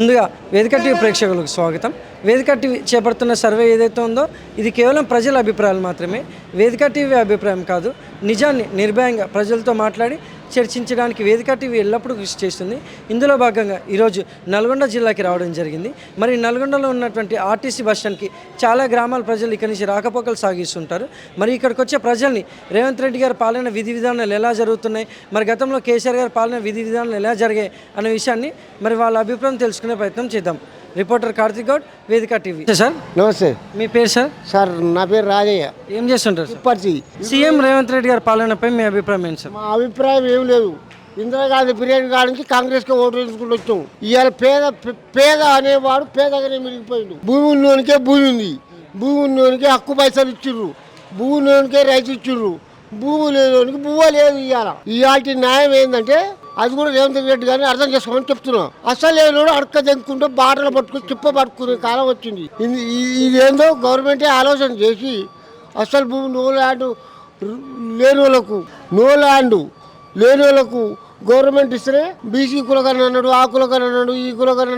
ముందుగా వేదిక టీవీ ప్రేక్షకులకు స్వాగతం. వేదిక టీవీ చేపడుతున్న సర్వే ఏదైతే ఉందో ఇది కేవలం ప్రజల అభిప్రాయాలు మాత్రమే. వేదిక టీవీ అభిప్రాయం కాదు. నిజాన్ని నిర్భయంగా ప్రజలతో మాట్లాడి చర్చించడానికి వేదిక టీవీ ఎల్లప్పుడూ కృషి చేస్తుంది. ఇందులో భాగంగా ఈరోజు నల్గొండ జిల్లాకి రావడం జరిగింది. మరి నల్గొండలో ఉన్నటువంటి ఆర్టీసీ బస్టాండ్కి చాలా గ్రామాల ప్రజలు ఇక్కడి నుంచి రాకపోకలు సాగిస్తుంటారు. మరి ఇక్కడికి వచ్చే ప్రజల్ని రేవంత్ రెడ్డి గారి పాలన విధి విధానాలు ఎలా జరుగుతున్నాయి, మరి గతంలో కేసీఆర్ గారి పాలన విధి విధానాలు ఎలా జరిగాయి అనే విషయాన్ని మరి వాళ్ళ అభిప్రాయం తెలుసుకునే ప్రయత్నం చేద్దాం. రిపోర్టర్ కార్తిక్ గౌడ్, వేదిక టీవీ. సార్ నమస్తే. మీ పేరు సార్? సార్ నా పేరు రాజయ్య. ఏం చేస్తుంటారు సార్? ఇప్పటి సీఎం రేవంత్ రెడ్డి గారి పాలనపై మీ అభిప్రాయం ఏంటి సార్? మా అభిప్రాయం ఏం లేదు. ఇందిరాగాంధీ పీరియడ్ కాడ నుంచి కాంగ్రెస్కి ఓటు వేసుకుంటూ వచ్చాం. ఇవాళ పేద అనేవాడు పేదగానే మిగిలిపోయిండు. భూమి ఉన్నోనికే భూమి ఉంది, భూమి ఉన్నోనికే హక్కు పైసలు ఇచ్చిర్రు, భూమి ఉన్నోనికే రైతు ఇచ్చిర్రు, భూమి లేనివానికి బువ్వ లేదు. ఇవాళ న్యాయం ఏంటంటే అది కూడా రేవంత్ రెడ్డి గారిని అర్థం చేసుకోమని చెప్తున్నాం. అసలు లేనోడు అడక జంకుంటే బాటలు పట్టుకుని చిప్ప పట్టుకునే కాలం వచ్చింది. ఇదేందో గవర్నమెంటే ఆలోచన చేసి అసలు భూమి నో ల్యాండ్ లేని వాళ్ళకు గవర్నమెంట్ ఇస్తేనే బీసీ కులగని అన్నాడు, ఆ కులగని అన్నాడు, ఈ కులగని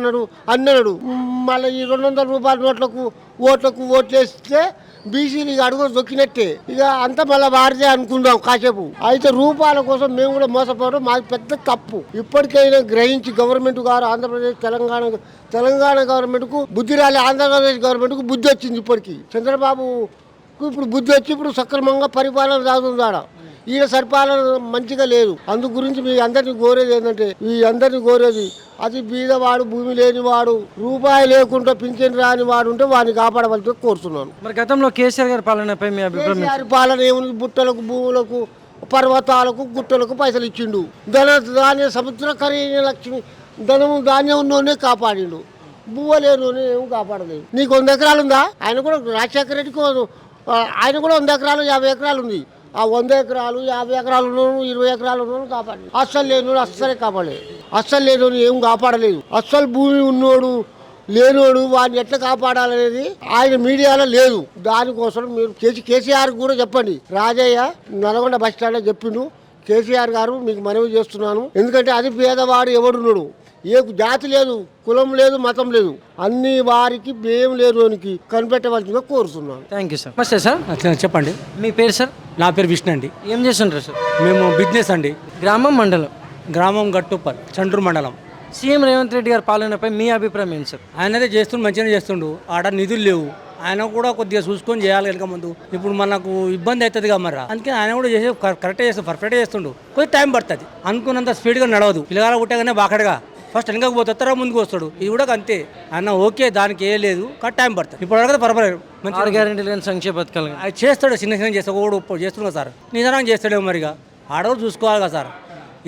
అన్నాడు. మళ్ళీ ఈ 200 రూపాయల ఓట్లకు ఓట్లేస్తే బీసీలు ఇక అడుగు దొక్కినట్టే. ఇక అంతా మళ్ళీ వారిదే అనుకుందాం కాసేపు. అయితే రూపాయల కోసం మేము కూడా మోసపోవడం మాకు పెద్ద తప్పు. ఇప్పటికైనా గ్రహించి గవర్నమెంట్ గారు ఆంధ్రప్రదేశ్ తెలంగాణ గవర్నమెంట్కు బుద్ధి రాలే, ఆంధ్రప్రదేశ్ గవర్నమెంట్కు బుద్ధి వచ్చింది. ఇప్పటికి చంద్రబాబుకు ఇప్పుడు బుద్ధి వచ్చి ఇప్పుడు సక్రమంగా పరిపాలన సాగుతుంది. ఈయన పరిపాలన మంచిగా లేదు. అందు గురించి మీ అందరినీ కోరేది ఏంటంటే అది బీదవాడు, భూమి లేనివాడు, రూపాయి లేకుండా పింఛన్ రాని వాడు ఉంటే వాడిని కాపాడవలసి కోరుతున్నాను. మరి గతంలో కేసీఆర్ గారి పాలనపై మీ అభిప్రాయం? కేసీఆర్ పాలన ఏముంది? బుట్టలకు, భూములకు, పర్వతాలకు, గుట్టలకు పైసలు ఇచ్చిండు. ధాన్య సముద్ర ఖరీదు లక్ష్మి ధాన్యం ఉన్నోనే కాపాడిండు. బువ్వ లేని ఏమి కాపాడలేదు. నీకు 100 ఎకరాలు ఉందా? ఆయన కూడా రాజశేఖర రెడ్డికి ఆయన కూడా 100 ఎకరాలు 50 ఎకరాలు ఉంది. ఆ 100 ఎకరాలు 50 ఎకరాలు 20 ఎకరాలు కాపాడు. అస్సలు లేనోడు అస్సలే కాపాడలేదు. అస్సలు లేనోడు ఏం కాపాడలేదు. అస్సలు భూమి ఉన్నోడు లేనోడు వాడిని ఎట్లా కాపాడాలనేది ఆయన మీడియాలో లేదు. దానికోసం మీరు కేసీఆర్ కూడా చెప్పండి. రాజయ్య నల్గొండ బస్ స్టాండ్లో చెప్పిండు. కేసీఆర్ గారు మీకు మనవి చేస్తున్నాను. ఎందుకంటే అది పేదవాడు ఎవడున్నాడు, ఏ జాతి లేదు, కులం లేదు, మతం లేదు, అన్ని వారికి భయం లేనికి కనిపెట్టవలసిందిగా కోరుతున్నాను. Thank you sir. నమస్తే సార్. చెప్పండి. మీ పేరు సార్? నా పేరు విష్ణు అండి. ఏం చేస్తుంటారు సార్? మేము బిజినెస్ అండి. గ్రామం, మండలం? గ్రామం గట్టుప్పల్, చండ్రు మండలం. సీఎం రేవంత్ రెడ్డి గారి పాలనపై మీ అభిప్రాయం ఏంటి సార్? ఆయనదే చేస్తుండు, మంచిగానే చేస్తుండు. ఆడ నిధులు లేవు, ఆయన కూడా కొద్దిగా చూసుకొని చేయాలి వెనక ముందు. ఇప్పుడు మనకు ఇబ్బంది అవుతుంది కదా మరి, అందుకే ఆయన కూడా చేసే కరెక్ట్గా చేస్తాడు, పర్ఫెక్ట్గా చేస్తుండు. కొద్దిగా టైం పడుతుంది, అనుకున్నంత స్పీడ్గా నడవదు. పిల్లగాల పుట్టగానే బాకడగా ఫస్ట్ వెనకకు పోతారా ముందుకు వస్తాడు. ఇది కూడా అంతే. అన్న ఓకే, దానికి ఏ లేదు, కానీ టైం పడుతుంది. ఇప్పుడు అడగదు పర్వాలేదు. మంచి గ్యారెంటీలు కానీ సంక్షేమ పథకాలు అది చేస్తాడు, చిన్న చేస్తాడు. ఒకడు చేస్తున్నాడు సార్, నిజానికి చేస్తాడేమో మరిగా. ఆడవారు చూసుకోవాలి కదా సార్,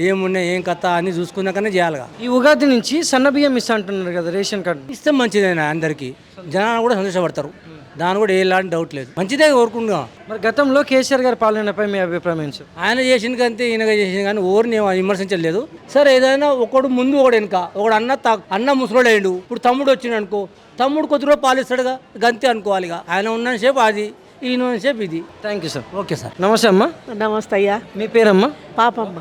ఏమున్నాయి ఏం కథ అన్ని చూసుకున్నాకనే చేయాలిగా. ఈ ఉగాది నుంచి సన్న బియ్యం ఇస్తా అంటున్నారు కదా, రేషన్ కార్డు ఇస్తే మంచిదేనా, అందరికీ జనాలు కూడా సంతోషపడతారు. దాని కూడా ఎలాంటి డౌట్ లేదు, మంచిదే కోరుకుంటున్నాం. మరి గతంలో కేసీఆర్ గారి పాలనపై మీ అభిప్రాయం ఏంటి సార్? ఆయన చేసింది కంటే ఈయనగా చేసింది కానీ ఓరిని విమర్శించలేదు సార్. ఏదైనా ఒకడు ముందు ఒకడు వెనుక, ఒకడు అన్న ముసలోడు అయ్యిండు. ఇప్పుడు తమ్ముడు వచ్చిండు అనుకో, తమ్ముడు కొద్ది రోజు పాలిస్తాడుగా, గంతే అనుకోవాలిగా. ఆయన ఉన్నసేపు అది, ఈయన సేపు ఇది. Thank you sir. Okay sir. నమస్తే అమ్మా. నమస్తే అయ్యా. మీ పేరమ్మా? పాపమ్మ.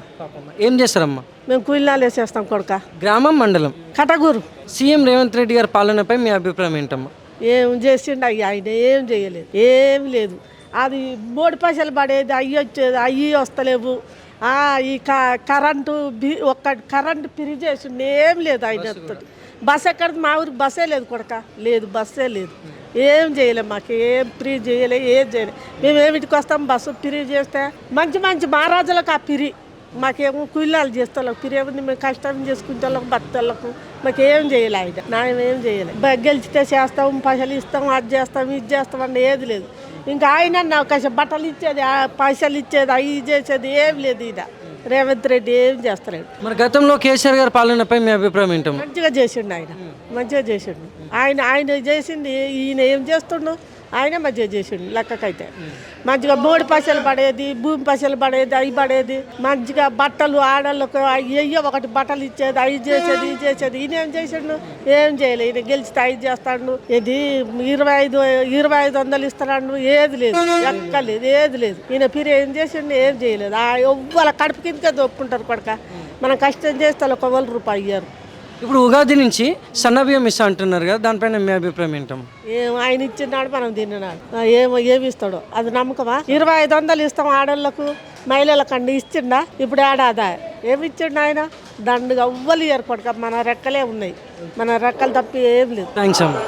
ఏం చేస్తారమ్మా? మేము కూలినాలు వేసేస్తాం కొడుక. గ్రామం, మండలం? కటగూరు. సీఎం రేవంత్ రెడ్డి గారి పాలనపై మీ అభిప్రాయం ఏంటమ్మా? ఏం చేసిండు అయ్యా, ఆయన ఏం చేయలేదు, ఏం లేదు. అది 3 పైసలు పడేది, అయ్యి వచ్చేది, అయ్యి వస్తలేవు. ఈ కరెంటు కరెంటు ఫ్రీ చేసిండు, ఏం లేదు ఆయన. బస్సు ఎక్కడ, మా ఊరికి బస్సే లేదు కొడక, లేదు బస్సే లేదు. ఏం చేయలేము, మాకు ఏం ఫ్రీ చేయలే, ఏం చేయలేదు. మేము ఏమిటికి వస్తాం, బస్సు ఫ్రీ చేస్తే మంచి మహారాజులకు ఆ ఫ్రీ. మాకేమో కూలీలు చేస్తాం, ఫ్రీ ఏముంది, మేము కష్టం చేసుకునే వాళ్ళకు బట్టలకు మాకేం చేయలే ఆయన. న్యాయం ఏం చేయలేదు. గెలిచితే చేస్తాం, పైసలు ఇస్తాం, అది చేస్తాం, ఇది చేస్తాం అన్న ఏది లేదు. ఇంకా ఆయన అవకాశం బట్టలు ఇచ్చేది, పైసలు ఇచ్చేది, అవి చేసేది ఏం లేదు. ఈయన రేవంత్ రెడ్డి ఏం చేస్తలేడు. మరి గతంలో కేసీఆర్ గారి పాలనపై మీ అభిప్రాయం ఏంటమ్మా? మంచిగా చేసిండు ఆయన, మంచిగా చేసిండు ఆయన చేసింది. ఈయన ఏం చేస్తుండు, ఆయన మంచిగా చేసిండు. లెక్కకైతే మంచిగా 3 పైసలు పడేది, భూమి పైసలు పడేది, అవి పడేది. మంచిగా బట్టలు ఆడళ్ళకు అయ్యో ఒకటి బట్టలు ఇచ్చేది, అవి చేసేది, ఇది చేసేది. ఈయన ఏం చేసిండు, ఏం చేయలేదు. ఈయన గెలిచితే 5 చేస్తాడు, ఇది 2500 ఇస్తాడు, ఏది లేదు, ఎక్కలేదు, ఏది లేదు. ఈయన పిరి ఏం చేసిండు, ఏం చేయలేదు. ఎవ్వల కడుపు కిందకే దొప్పుకుంటారు కొడక. మనం కష్టం చేస్తే ఒక 1 రూపాయి ఇయ్యారు. ఇప్పుడు ఉగాది నుంచి సన్నబియ్యం ఇస్తా అంటున్నారు కదా, దానిపైన మీ అభిప్రాయం ఏంటమ్మా? ఏం ఆయన ఇచ్చినాడు మనం తిన్నాడు ఏమి ఇస్తాడో అది నమ్మకమా? 2500 ఇస్తాం ఆడళ్ళకు మహిళలకు అండి ఇచ్చిండా? ఇప్పుడు ఏడాదా ఏమి ఇచ్చిండు ఆయన? దండుగా అవ్వలు ఏర్పడక మన రెక్కలే ఉన్నాయి, మన రెక్కలు తప్పి ఏం లేదు. థ్యాంక్స్ అమ్మా.